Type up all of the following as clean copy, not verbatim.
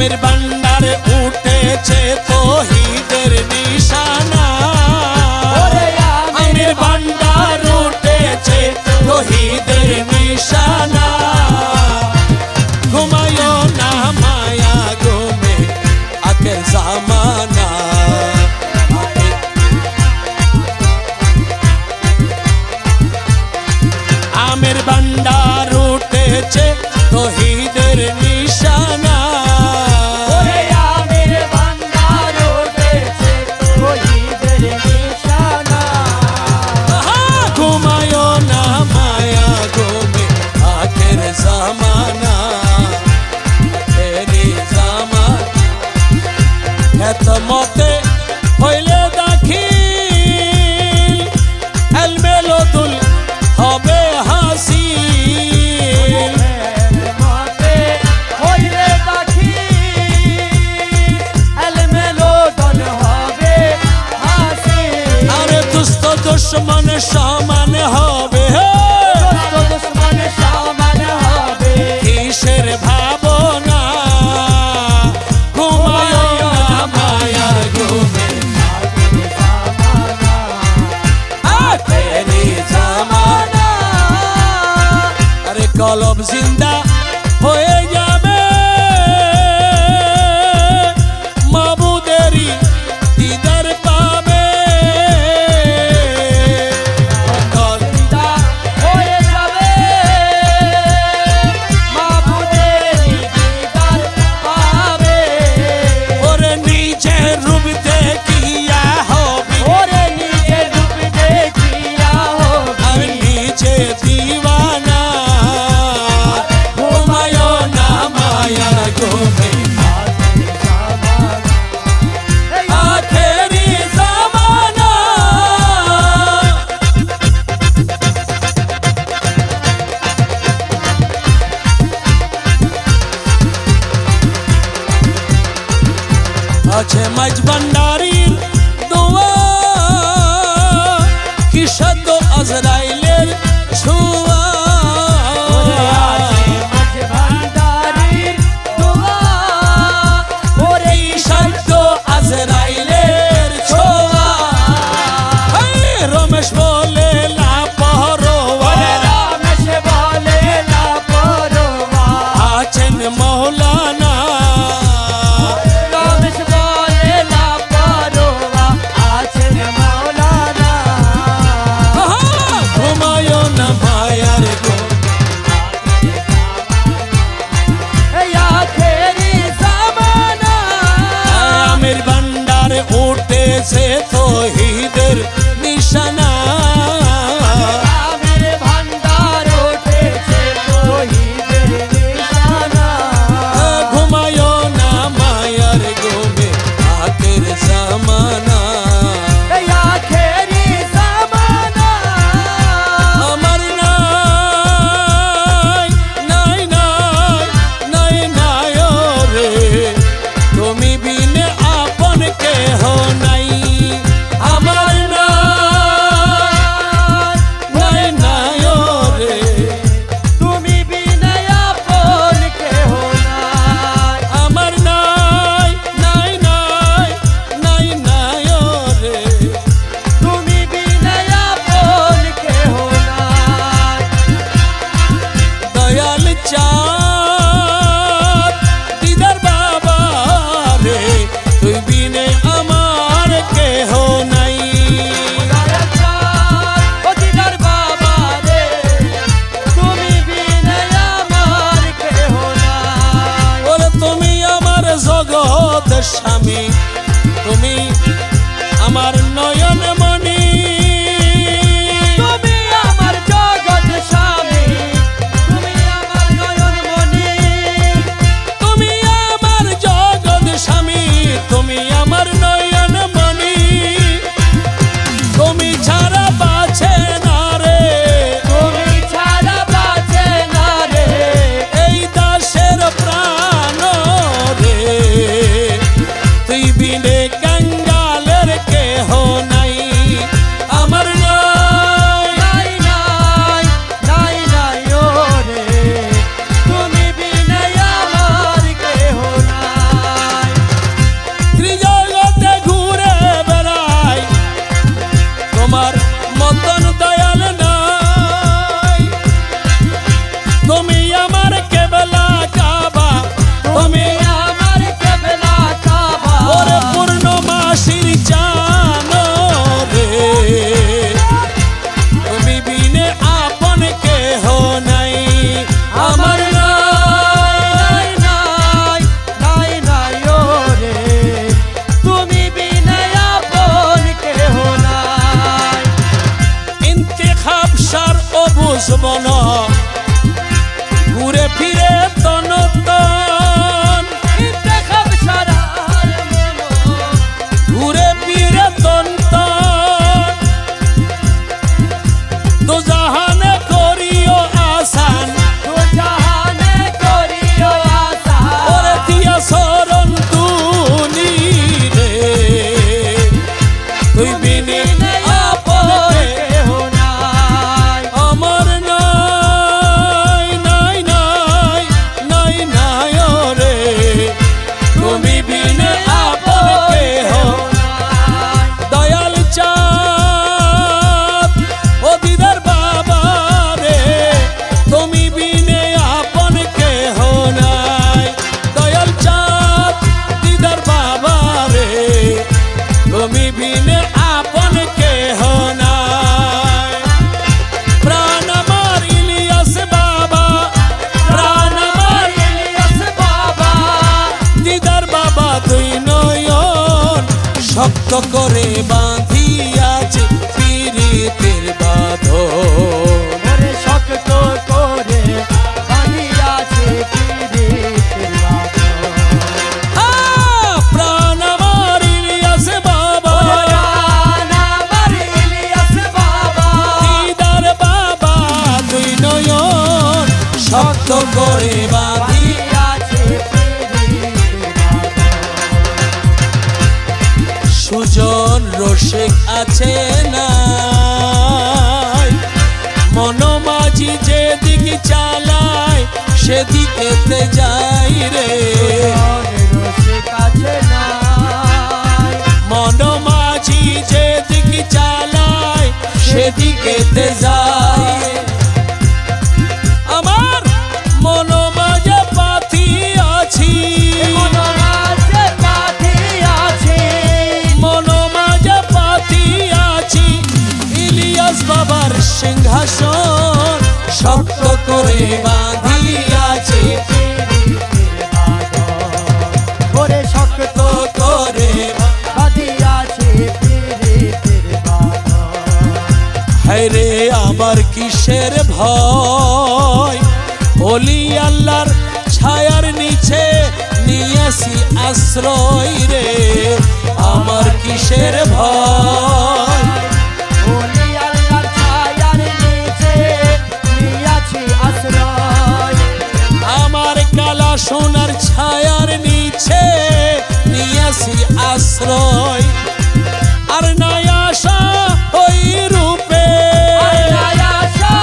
আমের ভান্ডারে উঠেছে তৌহিদের নিশানা, আমের ভান্ডার উঠেছে তৌহিদের নিশানা। ঘুমায়ো না মায়া ঘুমে আখের জামানা, আমের ভান্ডার উঠেছে তৌহিদের নিশানা, আমের ভান্ডার উঠেছে তৌহিদের নিশানা। ঘুমায়ো না মায়া ঘুমে আখের জামানা, আখেরি জামানা। এত মতে হইলে দাখিল এলমেলো দুল হবে হাসিল, মতে হইলে দাখিল এলমেলো দল হবে হাসিল। আরে দুষ্ট দুশ্মন সমান হবে, দুশ্মন সমান হবে। কিসের ভাবনা, ঘুমায়ো না মায়া ঘুমে আখেরি জামানা। আরে কলব জিন্দা হয়ে যাবে মাবুদেরই দিদার পাবে, জিন্দা হয়ে যাবে মাবুদের দিদার পাবে। ওরে নিজের রূপ দেখিয়া হবে, ওরে নিজের রূপ দেখিয়া হবে। আমি নিজে দিওয়ানা, ঘুমায়ো না মায়া ঘুমে আখেরি জামানা। আছে মাঝ ভান্ডারির দোয়া, কি সদ্য আজরাইলের ছোঁয়া, ওরে আছে মাঝ ভান্ডারির দোয়া, ওরে কি সদ্য আজরাইলের ছোঁয়া। রমেশ বলে না পরোয়া, রমেশ বলে না পরোয়া। আছেন মৌলানা, রমেশ বলে না পরোয়া, আছেন মাওলানা। ঘুমায়ো না মায়ার এই আখেরি জামানা, আমের ভান্ডার উঠেছে তৌহিদের নিশানা, আমের ভান্ডার উঠেছে তৌহিদের নিশানা। ঘুমায়ো না মায়ার ঘুমে আখের জামানা। এই আখেরি জামানা, আমার নাই নাই নাই নাই নাই রে, তুমি বিনে আপন কেহ নাই। আমার নাই নাই রে, তুমি বিনা আপন কেহ নাই। আমার নাই নাই নাই নাই নাই রে, তুমি বিনা আপন কেহ নাই। দয়াল চাঁদ দিদার বাবা রে, তুই বিনে আমার কেহ নাই। ও দিদার বাবা রে, তুমি বিনা আমার কেহ নাই। ওরে তুমি আমার জগৎ স্বামী, তুমি আমার নয়ন মণি, তুমি আমার জগৎ স্বামী, তুমি আমার নয়ন মণি। তুমি আমার জগৎ স্বামী, তুমি আমার নয়ন মণি। তুমি ছাড়া বাঁচে না রে, তুমি ছাড়া বাঁচে না রে, এই দাসের প্রাণ রে, তুই বিনে গঙ্গালের কেহ শক্ত করে বাঁধিয়াছে পীড়িতের বাঁধন। ওরে শক্ত করে বাঁধিয়াছে পীড়িতের বাঁধন। প্রাণ আমার ইলিয়াস বাবা, প্রাণ আমার ইলিয়াস বাবা, দিদার বাবা দুই নয়ন শক্ত করে বাঁধিয়াছে পীড়িতের বাঁধন। সুজন রসিক আছে না, মনোমাঝি যেদিকে চালায় সেদিকেতে যাই রে। রসিক আছে নাই, মনোমাঝি যেদিকে চালায় সেদিকেতে যায়। আমার মনোমাঝে পাথি আছি, মনোমাঝে পাথিয়াছি, মনোমাঝে পাথি আছি ইলিয়াস বাবার সিংহাসন শক্ত করে বাঁধিয়াছে পীড়িতের বাঁধন। ওরে শক্ত করে। বাঁধিয়াছে পীড়িতের বাঁধন। হায়রে আমার কিসের ভয়, ওলি আল্লাহর ছায়ার নিচে নিয়াসি আশ্রয় রে। আমার কিসের ভয়, ওলি আল্লাহর ছায়ার নিচে নিয়াছি আশ্রয়। আমার কালা সোনার ছায়ার নিচে নিয়াসি আশ্রয়। আর নাই আশা ওই রূপে, আশা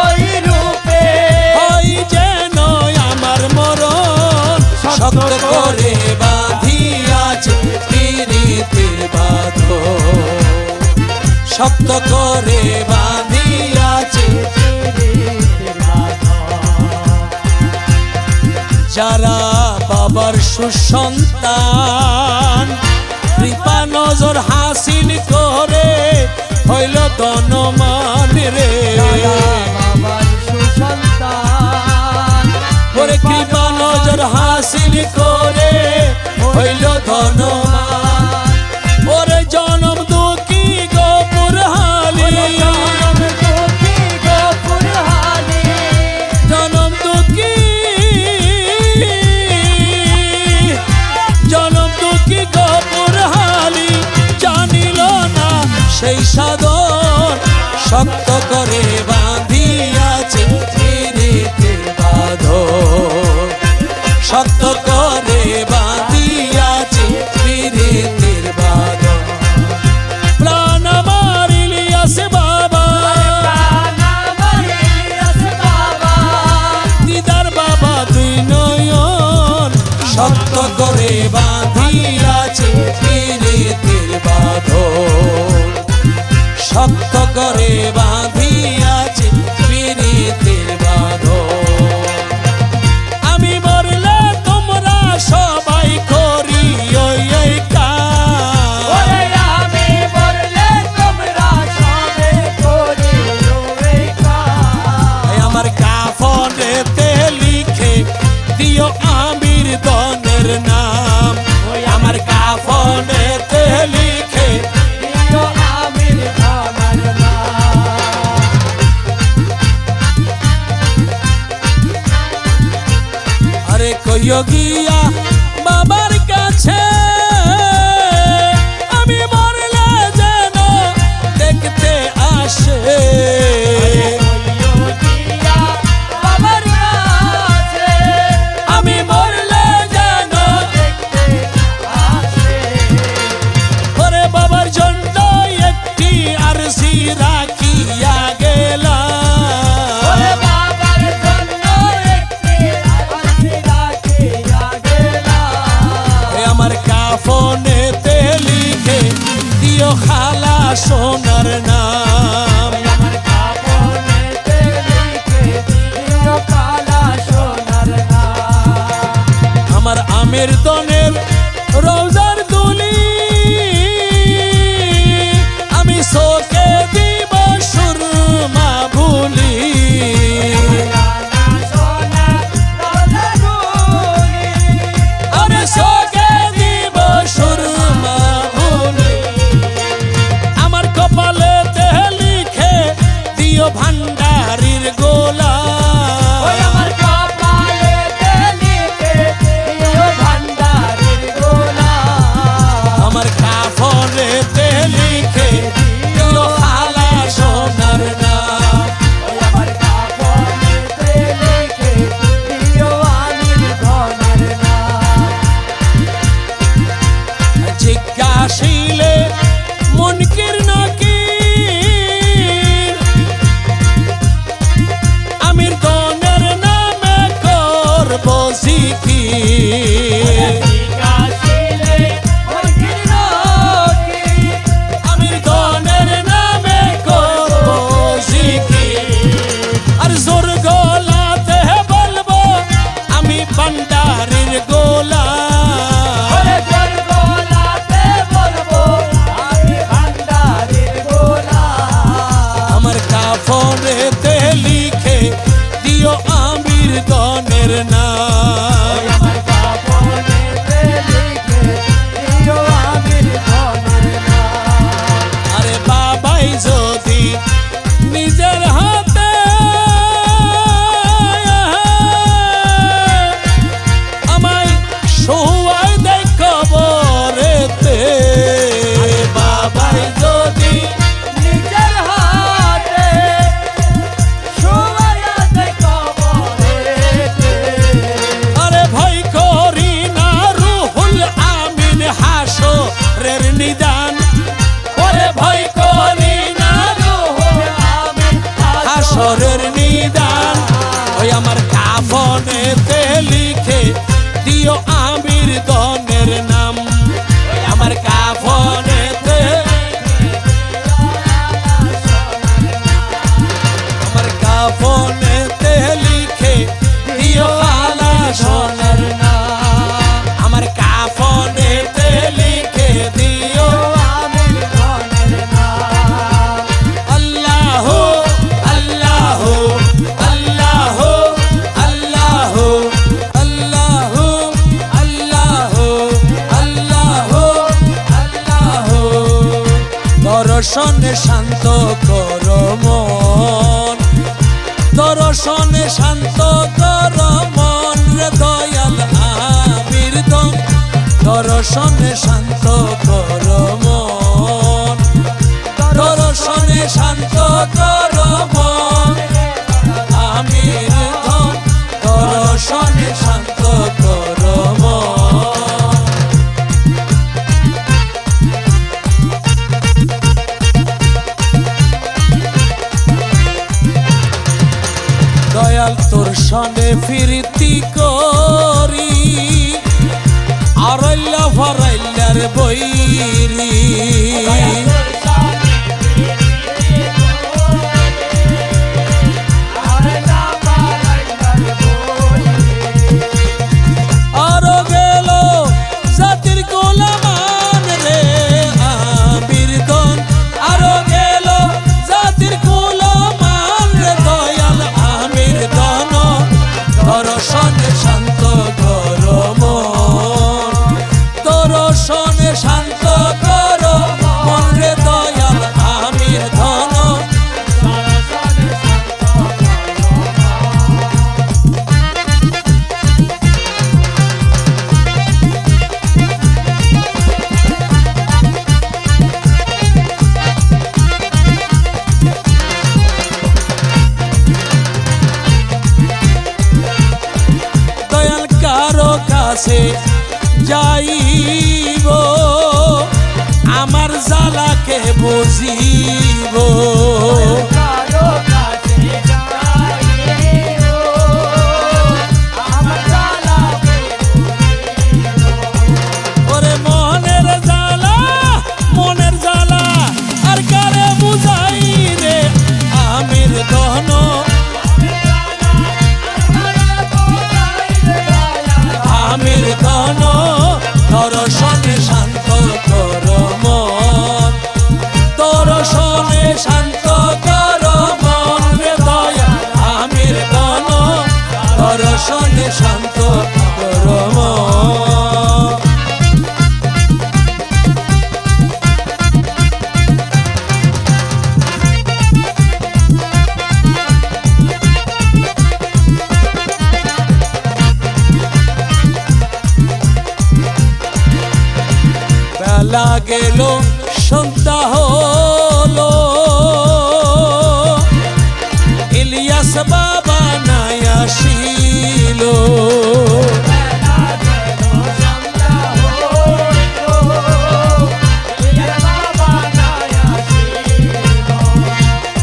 ওই রূপে, ওই যেন আমার মরণ শক্ত করে বাঁধিয়াছে পীড়িতের বাঁধন। শক্ত করে বাঁধিয়াছে পীড়িতের বাঁধন। যারা বাবার সুসন্তান কৃপা নজর হাসিল করে হইল ধনমান রে। বাবার সুসন্তান, ওরে কৃপা নজর হাসিল করে হইল ধনমান। ওরে জনম দুঃখী গোপুর হালি, জনম দুঃখী গোপুর হালি, জনম দুঃখী, জনম দুঃখী গোপুর হালি জানিল না সেই সাধন শক্ত করে বাঁধিয়াছে পীড়িতের বাঁধন। শক্ত করে বাঁধিয়াছে পীড়িতের বাঁধন। প্রাণ আমার ইলিয়াস বাবা, প্রাণ আমার ইলিয়াস বাবা, দিদার বাবা দুই নয়ন শক্ত করে বাঁধিয়াছে পীড়িতের বাঁধন। শক্ত করে বাঁধিয়াছে পীড়িতের বাঁধন। আমি মরলে তোমরা সবাই করি ওই কাজ। ওরে আমি বললে তোমরা সবে করি ওই কাজ। আমার কাফনেতে লিখে দিও আমির দনের নাম। ওই আমার কাফনেতে লিখে দিও আমির খানার নাম। আরে কইও গিয়া বাবার কাছে আমি মরলে যেন দেখতে আসে। ওইও দিয়া বাবার কাছে আমি মরলে যেন দেখতে আসে। ওরে বাবার জন্য একটি আরজি রাখিয়া গেলাম। ওরে বাবার জন্য একটি আরজি রাখিয়া গেলাম। আমার কাফনেতে লিখে দিও খালা সোনার নাম। আমার কাপড়েতে লিখে দিও কালা সোনার নাম। আমার আমের দনের রোজার দুলি আমি শোকে দিব সুরমা ভুলি। কালা সোনার রোজাগুলি আমি শোকে দিব সুরমা ভুলি। বিকাশিলে ফকির রকি আমির দনের নামে করব জিকির আর জোর গলাতে বলবো আমি ভান্ডারির গোলাম ওরে জোর গলাতে বলবো আমি ভান্ডারির গোলাম আমার কাফনেতে লিখে দিও আমির দনের নাম আমার কাফনেতে লিখে দিও আমির দনের নাম আরে বাবাই যদি নিজের হাতে আমায় শোয়াই দেয় কবরেতে বাবাই যদি নিজের হাতে শোয়াতে কবরেতে আরে ভয় করি না রুহুল আমিন হাসরের নিদান ওরে ভয় করি না রুহুল আমিন হাসরের নিদান ওই আমার কাফনেতে লিখে দিও আমির দনের নাম আমার কাফনেতে আমার কাফনেতে লিখে দিও আলা সোনার নাম আমার কাফনেতে লিখে দিও আমির দনের নাম আল্লাহ আল্লাহ আল্লাহ আল্লাহ আল্লাহ আল্লাহ আল্লাহ আল্লাহ দর্শনে শান্ত কর মন দর্শনে শান্ত কর মন রে দয়াল আমির দম দর্শনে শান্ত কর মন দর্শনে শান্ত কর মন আমির দম দর্শনে শান্ত কর মন দয়াল তোর সনে ফিরতি করি আড়াইলা ভরাইলার বৈরি আরো গেল জাতির গোলামান রে আমির দন আরো গেল জাতির গোলামান রে দয়াল আমির দন দর্শনে শান্ত কর মন দর্শনে শান্ত কর মন রে দয়াল আমির ধন দয়াল কারো কাছে যাইব আমার জ্বালাকে বুঝিব কারো কাছে যাইও আমার জ্বালা ওরে মনের জ্বালা আর কারে বুঝাই রে আমির দহন আমির দহন দর্শনে শান্ত কর মন দর্শনে শান্ত কর মন রে দয়া আমির দহন দর্শনে শান্ত কর মন বেলা গেল সন্ধ্যা হলো ইলিয়াস বাবা নাই আসিল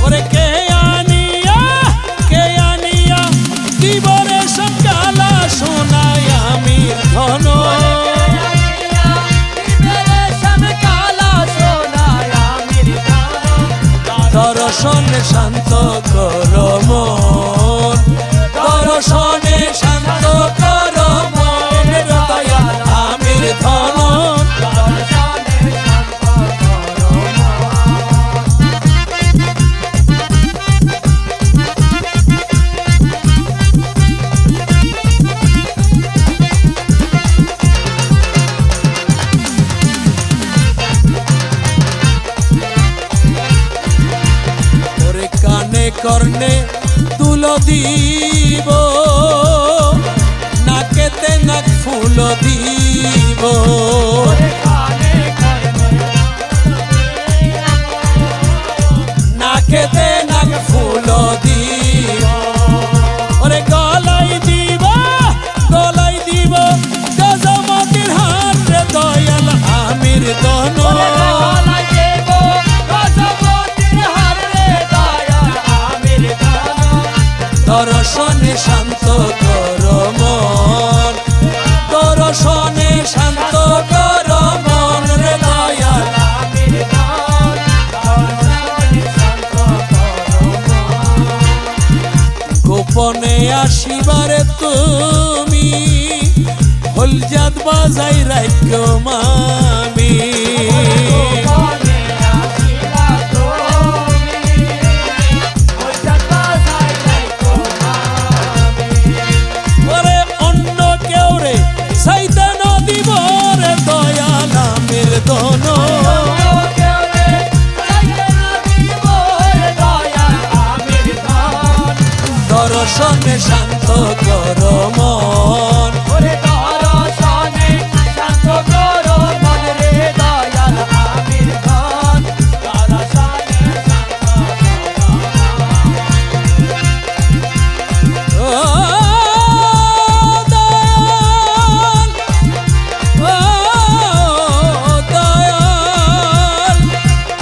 ওরে কে আনিয়া দিবরে সকালা শোনায় আমি দর্শনে শান্ত করো মন, দর্শনে শান্ত করো মন দয়াল আমির ধন। ওরে কানে কর্ণে দুল দিব, নাকেতে নাক ফুল দিব, নাকেতে নাক ফুল দিব। ওরে গলাই দিব, গলাই দিব গজমতির হার রে দয়াল আমির ধন। দর্শনে শান্ত করো মন, দর্শনে শান্ত করো মন রে দয়াল আমির ধন। গোপনে আসিবারে তুমি হলজাত বাজাই রাখো মামি, দর্শনে শান্ত করো মন, দর্শনে শান্ত করো মন রে দয়াল আমির ধন। দর্শনে ও দয়াল, ও দয়াল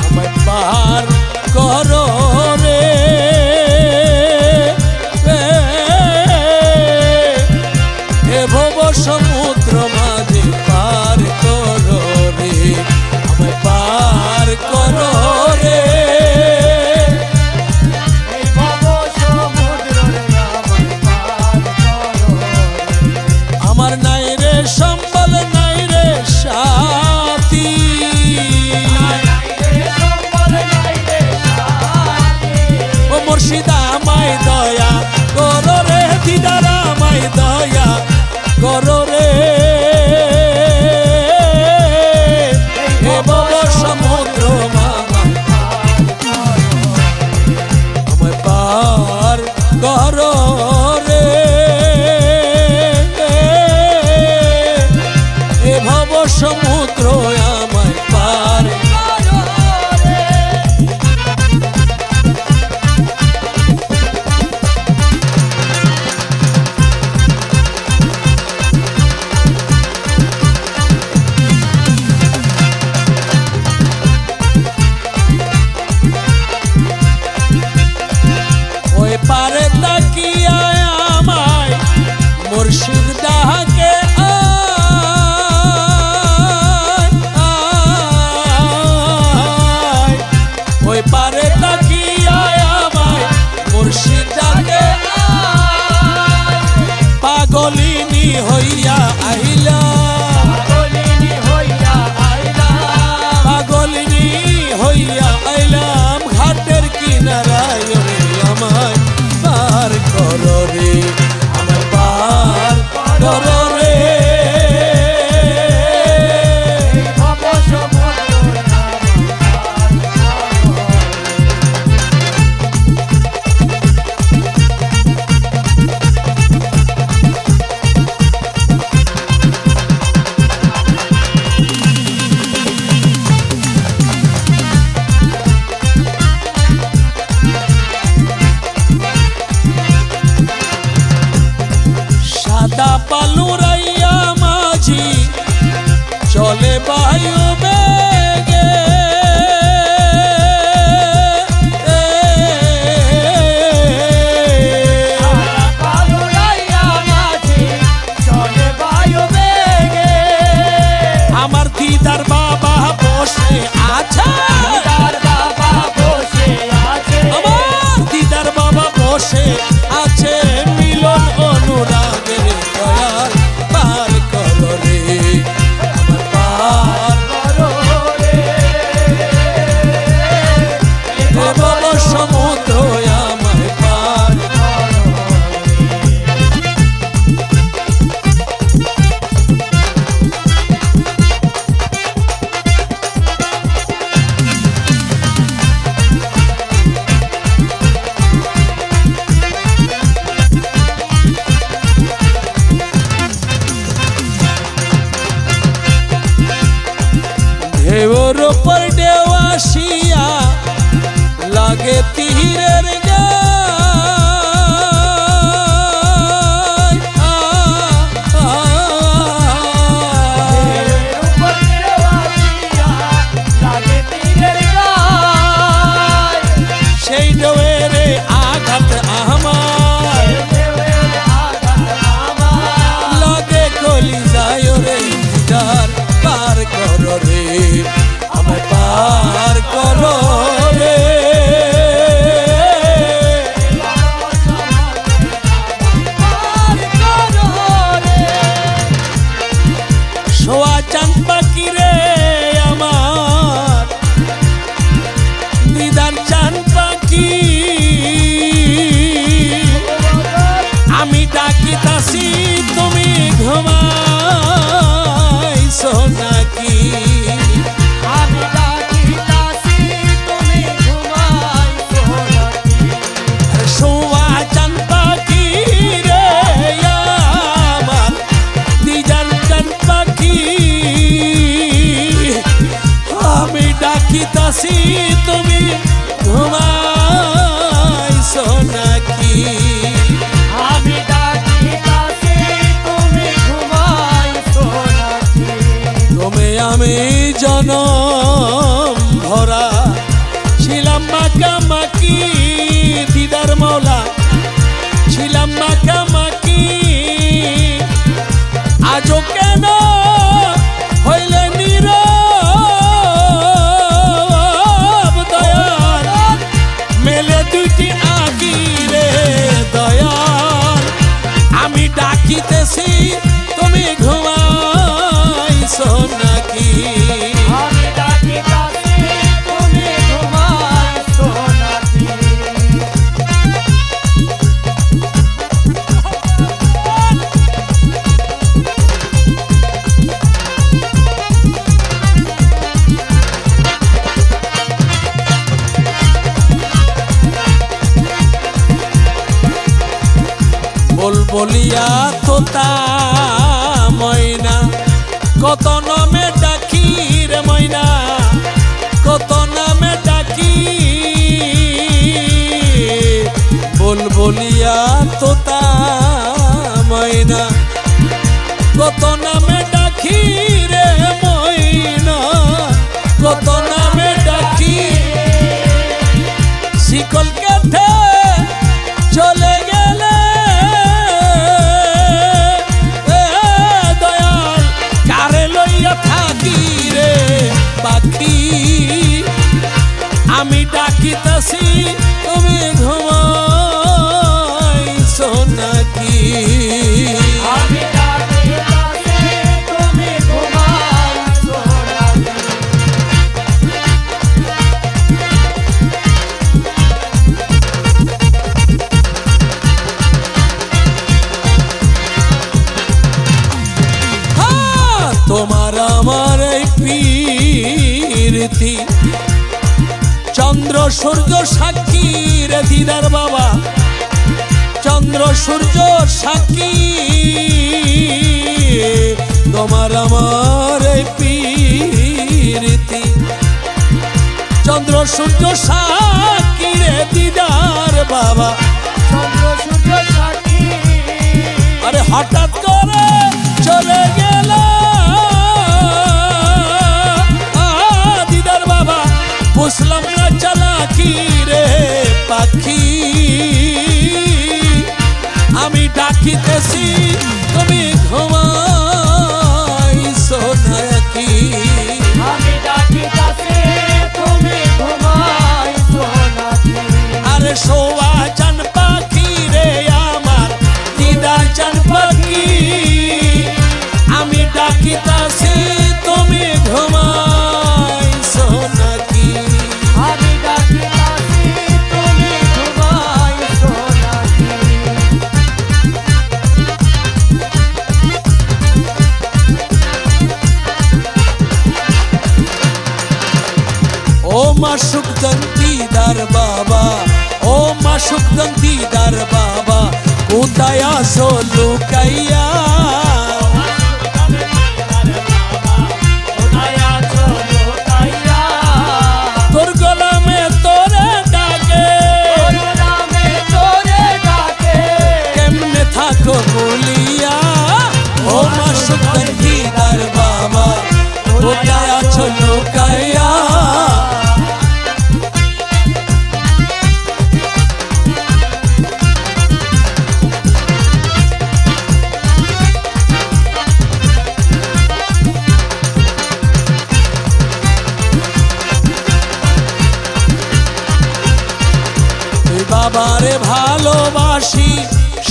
আমায় পার করো রে, সমুদ্র মাঝে পার করো রে, আমায় পার করো রে। আমার নাই রে সম্বল, নাই রে সাথী, ও মুর্শিদা আমায় দয়া করো রে, দিদারা আমায় দয়া করো রে। এ ভব সমুদ্র আমায় পার করো রে, এ ভব সমুদ্র আমায় পার করো রে। পারে তাকিয়া আমায় মুর্শিদ ডাকে ওপর ঢেউ আসিয়া লাগে তীরের গায়। উপর ঢেউ আসিয়া লাগে তীরের গায়। সেই ঢেউয়ের আঘাত আমার ঢেউয়ের আঘাত আমার লাগে কলি যায় রে দিদার পার করো রে আমায় পার করো রে। সোয়া চাঁদ পাখি রে আমার দিদার চাঁদ পাখি আমি ডাকিতাছি তুমি ঘুমাইছো নাকি? আমি ডাকিতাছি তুমি ঘুমাইছো নাকি? সোয়া চাঁদ পাখি রে আমার দিদার চাঁদ পাখি আমি ডাকিতাছি তুমি ঘুমাইছো নাকি? আমি ডাকিতাছি তুমি ঘুমাইছো নাকি? তুমি আমি জনম ভরা ছিলাম মাকামাকি দিদার মৌলা ছিলাম মাকামাকি আজও কেন হইলে নীরব দয়াল মেলে দুইটি আঁকি রে দয়াল আমি ডাকিতেছি তুমি ঘুমাইছো নাকি? আমি ডাকিতাছি তুমি ঘুমাইছো নাকি? বলিয়া তোতা ময়না কত নামে ডাকি রে ময়না কত নামে ডাকি বলিয়া তোতা ময়না কত নামে ডাকি রে ময়না কত নামে ডাকি শিকল কেটে চলে গেলে দয়াল কারে লইয়া থাকি রে পাখি আমি ডাকিতাছি তুমি ঘুমাইছো নাকি? আমি ডাকিতাছি তুমি ঘুমাইছো নাকি? তোমার আমার এই প্রীতি চন্দ্র সূর্য সাক্ষী রে দিদার বাবা চন্দ্র সূর্য সাক্ষী তোমার আমার এই প্রীতি চন্দ্র সূর্য সাক্ষী রে দিদার বাবা চন্দ্র সূর্য সাক্ষী আরে হঠাৎ করে চলে গেল দিদার বাবা বুঝলাম না চালাকি রে পাখি আমি ডাকিতেছি তুমি ঘুমাইছো নাকি? আমি ডাকিতাছি তুমি ঘুমাইছো নাকি? আরে সোয়া চান পাখি রে আমার দিদার চান পাখি আমি ডাকিতাছি তুমি ঘুমাইছো নাকি? আমি ডাকিতাছি তুমি ঘুমাইছো নাকি? ও মাসুক দিদার বাবা ও মাসুক দিদার বাবা কোথায় আসো লুকাইয়া কোথায় আছো লুকাইয়া? বাবারে ভালোবাসি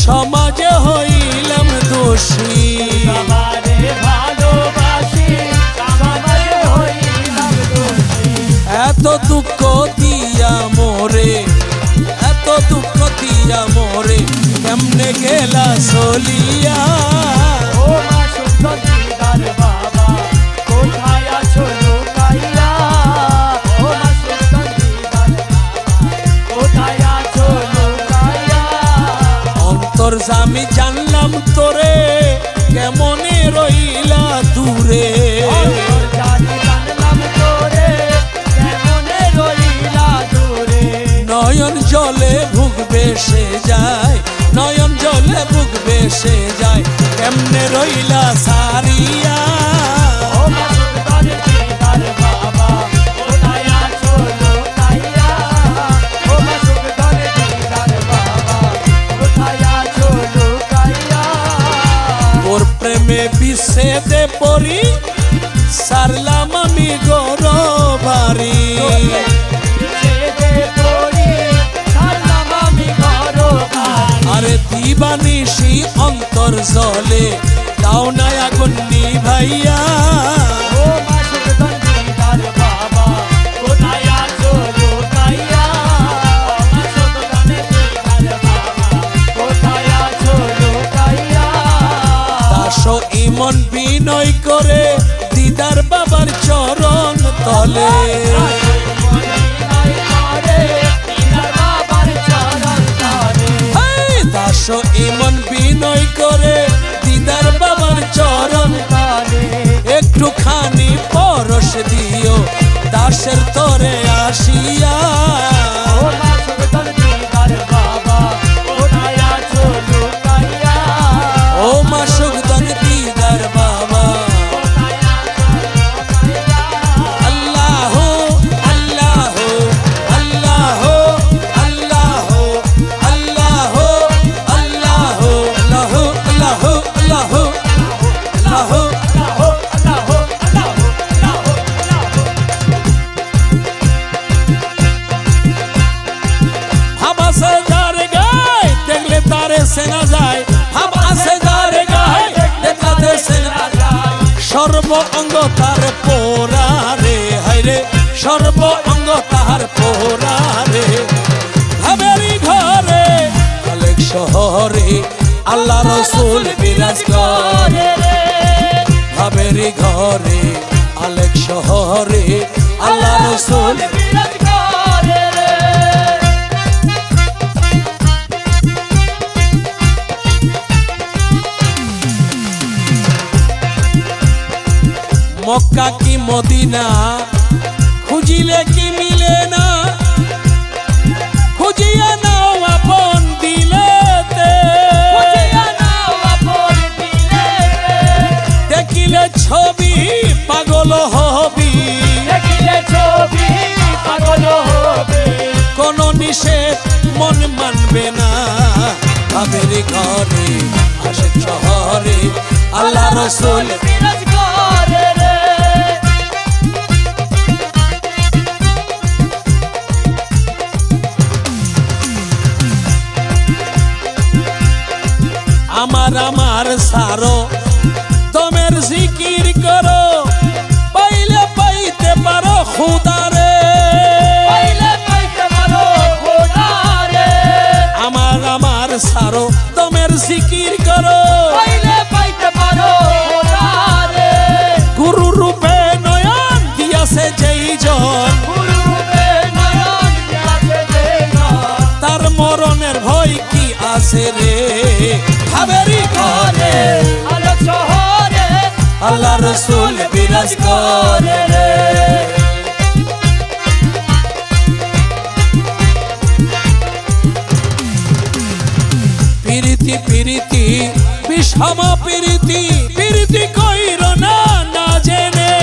সমাজে হইলাম দোষী বাবারে ভালোবাসি সমাজে হইলাম দোষী এত দুঃখ দিয়া মোরে এত দুঃখ দিয়া মোরে কেমনে গেলা চলিয়া ও মা সুন্দর দিদার বাবা কোথায় আছো লুকাইয়া ও মা সুন্দর দিদার বাবা কোথায় আছো লুকাইয়া অন্তর্যামী জানলাম তোরে কেমনে রইলা দূরে জানি জানলাম তোরে কেমনে রইলা দূরে নয়ন জলে বুক বেসে যায় নয়ন জলে বুক বেসে যায় কেমনে রইলা সারিয়া ও মা সুন্দর দিদার বাবা কোথায় আছো লুকাইয়া ও মা সুন্দর দিদার বাবা কোথায় আছো লুকাইয়া তোর প্রেমে বিচ্ছেদে পড়ি সারলাম আমি গৌর বাড়ি আরে দিবানিশি অন্তর জলে দাও না আগুন নিভাইয়া দাসো ইমন বিনয় করে দিদার বাবার চরণ তলে দাসো ইমন বিনয় করে দিদার বাবার চরণ একটুখানি পরশ দিও দাসের তরে আসিয়া ও মা সুগদন দিদার বাবা আল্লাহ আল্লাহ আল্লাহ আল্লাহ আল্লাহ আল্লাহ আল্লাহ আল্লাহ আল্লাহ হাবাসে যার গায় দেখলে তারে সেনা যায় হাবাসে যার গায় দেখলে সেনা যায় সর্ব অঙ্গ তার পোড়া রে হায়রে সর্ব অঙ্গ তার পোড়া রে ভাবেরি ঘরে আলেক শহরে আল্লাহ রসুল বিরাজ করে ভাবেরি ঘরে আলেক শহরে আল্লাহ রসুল মক্কা কি মদিনা খুঁজিলে কি মিলে না খুঁজিয়া নাও আপন দিলেতে দেখিলে ছবি পাগল হবি কোন নিষেধ মন মানবে না ভাবের ঘরে আশেক শহরে আল্লাহ রসুল আমার আমার সারো তোমের জিকির করো পাইলে পাইতে পারো খুদারে আমার আমার সারো তোমের জিকির করো গুরু রূপে নয়ন দিয়াছে যেই জন তার মরণের ভয় কি আছে রে ভাবেরি ঘরে আল্লাহ রসুল বিরাজ করে রে প্রীতি প্রীতি বিষম প্রীতি প্রীতি কইর না না জেনে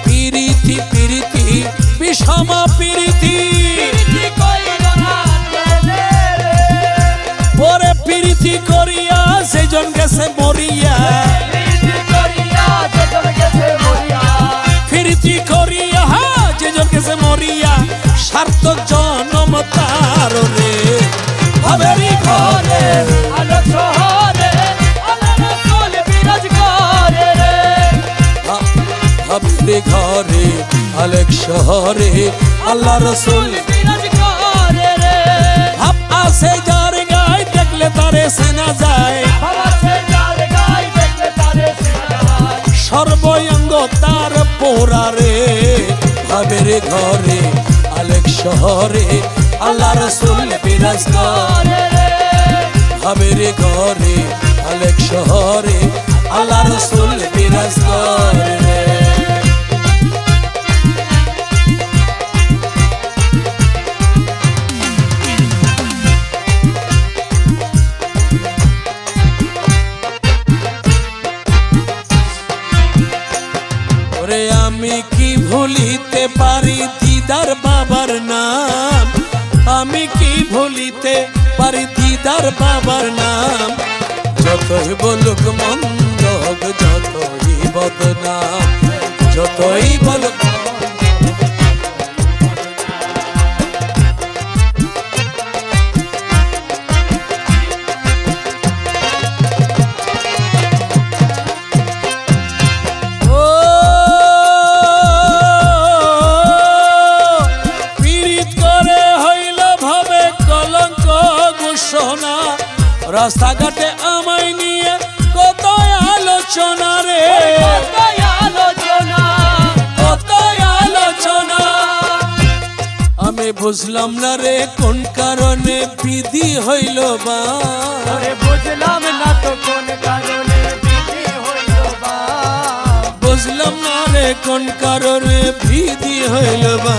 প্রীতি প্রীতি বিষম প্রীতি ওরে প্রীতি করিয়া সেজন গেছে মরিয়া প্রীতি করিয়া যেজন গেছে মরিয়া সার্থক জনম তার রে ভাবেরই ঘরে আলোক শহরে আল্লাহ রাসূল বিরাজ করে রে ভাবেরই ঘরে আলেক শহরে আল্লাহ রসুল বিরাজ করে রে ভাব আছে যার গায়ে দেখলে তারে সেনা যায় বাবা সে যার গায় দেখলে তারে সিনায় সর্বঙ্গ তার পোড়া রে ভাবের ঘরে আলেক শহরে আল্লাহ রসুল বিরাজ করে করে রে ভাবের ঘরে আলেক শহরে আল্লাহ রসুল বিরাজ করে রে। ওরে আমি কি ভুলিতে পারি দিদার বাবার নাম আমি কি ভুলিতে পারি দিদার বাবার নাম যতই বলুক মন্দ হোক যতই বদনাম যতই বলুক ও পীড়িত করে হইল ভাবে কলঙ্ক ঘোষণা রাস্তাঘাটে আমায় নিয়ে কত আলোচনা রে কত আলোচনা কত আলোচনা আমি বুঝলাম না রে কোন কারণে বিধি হইল বা ওরে বুঝলাম না তো কোন কারণে বিধি হইল বা বুঝলাম না রে কোন কারণে বিধি হইল বা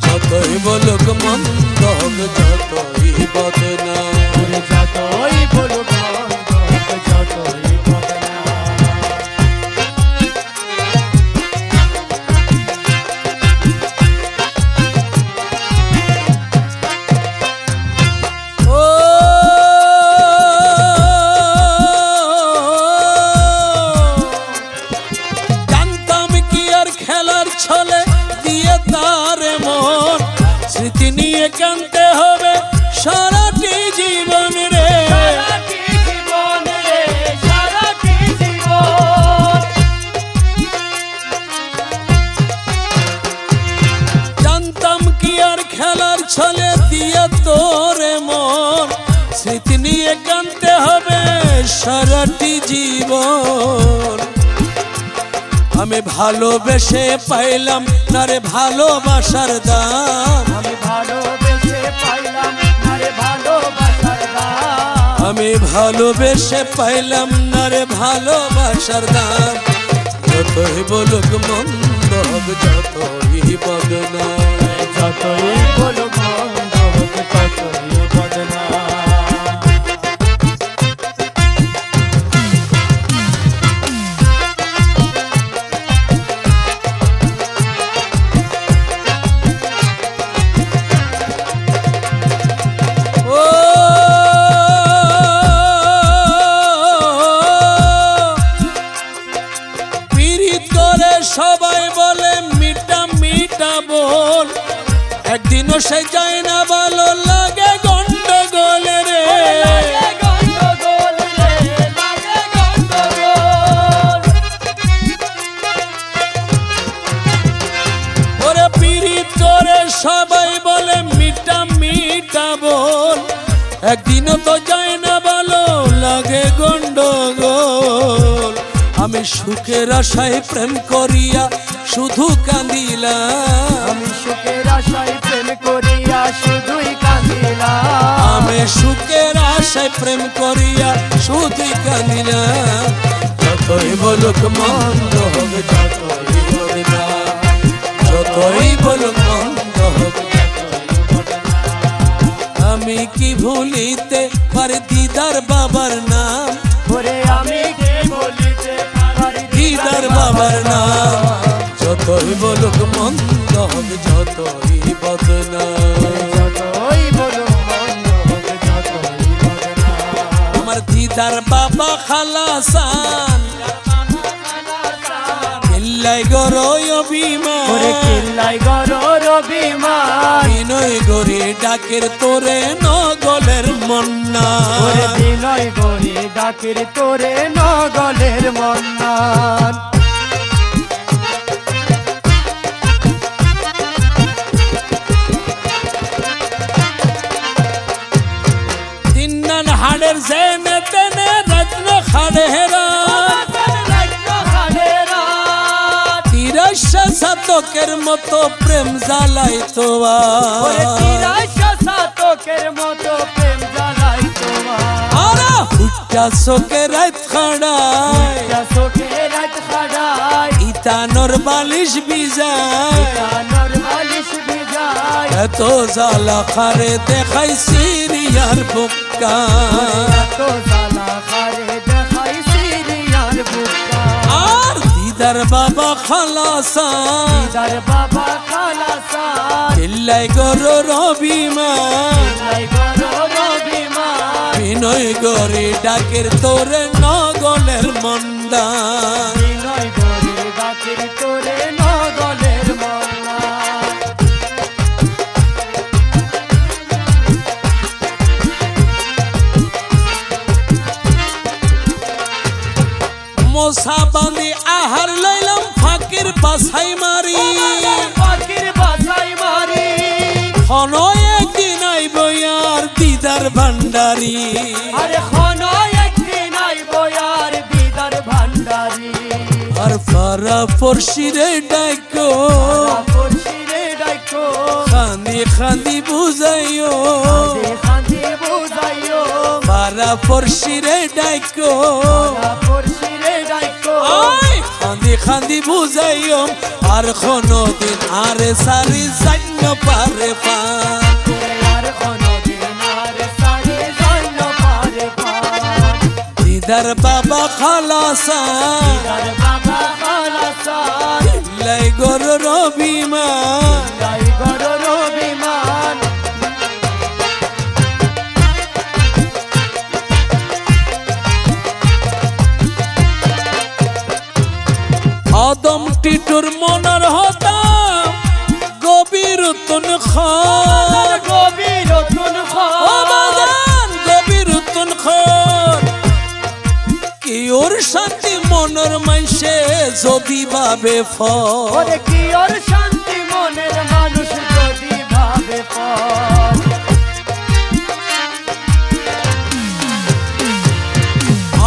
যতই বলুক মন্দ হোক যতই বদনাম ওরে যতই বলুক মন্দ হোক, যতই বদনাম ও জানতাম কি আর খেলার ছলে দিয়ে তার মন স্মৃতি নিয়ে কানতে হবে সারাটি জীবন রে সারাটি জীবন রে সারাটি জীবন জানতাম কি আর খেলার ছলে দিয়ে তোরে মন স্মৃতি নিয়ে কানতে হবে সারাটি জীবন আমি ভালোবেসে পাইলাম না রে ভালোবাসার দাম আমি ভালোবেসে পাইলাম না রে ভালোবাসার দাম আমি ভালোবেসে পাইলাম না রে ভালোবাসার দাম যতই বলুক মন্দ হোক যতই বদনাম যতই বলুক মন্দ হোক ততই বদনাম ও পীড়িত করে সবাই বলে মিটা মিটা বল একদিনও সে যায় না ভালো লাগে গন্ডগোল রে লাগে গন্ডগোল রে লাগে গন্ডগোল ওরে পীড়িত করে সবাই বলে মিটা মিটা বল একদিনও তো যায় না ভালো লাগে গন্ডগোল আমি সুখের আশায় প্রেম করিয়া শুধু কাঁদিলাম আমি সুখের আশায় প্রেম করিয়া শুধুই কাঁদিলাম আমি সুখের আশায় প্রেম করিয়া শুধুই কাঁদিলাম যতই বলুক মন্দ হোক যতই বদনাম যতই বলুক মন্দ হোক আমি কি ভুলিতে পারি দিদার বাবার নাম ওরে আমি কে বলিতে পারি দিদার বাবার নাম যতই বলুক মন্দ হোক যতই বদনাম যতই বলুক মন্দ হোক যতই বদনাম আমার দিদার বাবা খালাসান কিল্লাই গরয় অভিমান ওরে কিল্লাই গরর অভিমান বিনয় গরি ডাকের তোরে নগলের মন্না ওরে বিনয় গরি ডাকের তোরে নগলের মন্নান তিন্নান হাড়ের জেনে তেনে রত্ন খাড়ে হেরা তিরাশা সাতকের মতো প্রেম জ্বালাই ওরে তোমার তিরাশা সাতকের মতো প্রেম জ্বালাই তোমার আরা হুট্টা চোখে রাত খাড়ায় চোখে রাত খাড়াই ইতানোর বালিশ বিজায় কানর বালিশ বিজায় এত জ্বালা খারে দেখাই সিরিয়ার বুকা তো জ্বালা খারে দেখাই সিরিয়ার বুকা আর দিদার বাবা খালাসান দিদার বাবা খালাসান চিল্লাই গরর অভিমান লাই গরর অভিমান বিনয় গরি ডাকের তোরে নগলের মন্দান বিনয় গরি ডাকের তোরে নগলের মন্না মোসা বাঁধি আহার লইলাম ফাঁকির বাছাই মারি পাখির বাসাই মারি হন একদিন আইব আর দিদার ভান্ডারি আরে খন একদিন আইবো আর দিদার ভান্ডারি আর ফারা পড়শিরে ডাইকো পড়শিরে ডাইকো খান্দি খান্দি বুঝাইও খান্দি বুঝাইও ফারা পড়শিরে ডাইকো পড়শিরে ডাইকো আয় খান্দি খান্দি বুঝাইও আর কোনো দিন আরে সারি জান্য পারে পা আর কোনদিন আর সারি জন্য পারে পান দিদার বাবা খালাসান দিদার বাবা খালাসান লাই গরর অভিমান লাই গরর অভিমান আদম টিটুর মনার হতাম গভীর তুন খান গভীর তুন ও বাজান গভীর তুন খান কি ওর শান্তি মনের মাইসে যদি ভাবে ফল ওরে কি ওর শান্তি মনের মানুষ যদি ভাবে পর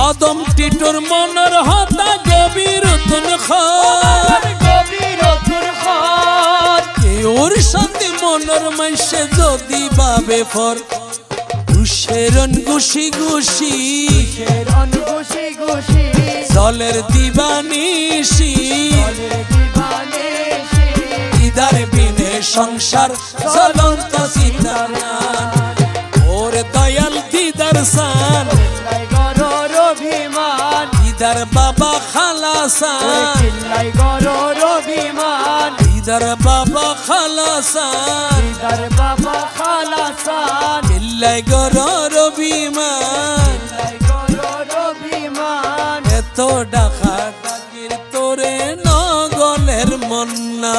আদম টিটুর মনের হতা গভীর তুন খান গভীর তুন খান কি ওর শান্তি মনের মাইসে যদি ভাবে ফর ঘুষেরন ঘুষি ঘুষি শেরন ঘুষি ঘুষি জলের দিবানিসি বলে দিবানিসি ইদার বিনে সংসার জ্বলন্ত সীতারাম ওর দয়াল দিদার সান লাই গরর অভিমান দিদার বাবা ওরে খালাসান কিল্লাই গরর অভিমান দিদার বাবা খালাসান দিদার বাবা খালাসান চিল্লাই গরর অভিমান লাই গরর অভিমান এত ডাকা ডাকির তোরে নগলের মন্না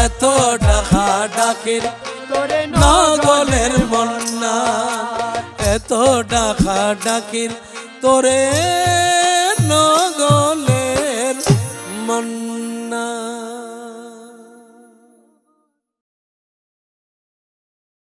এত ডাকা ডাকির তোরে নগলের মন্না এত ডাকা ডাকির তোরে নগলের মন্না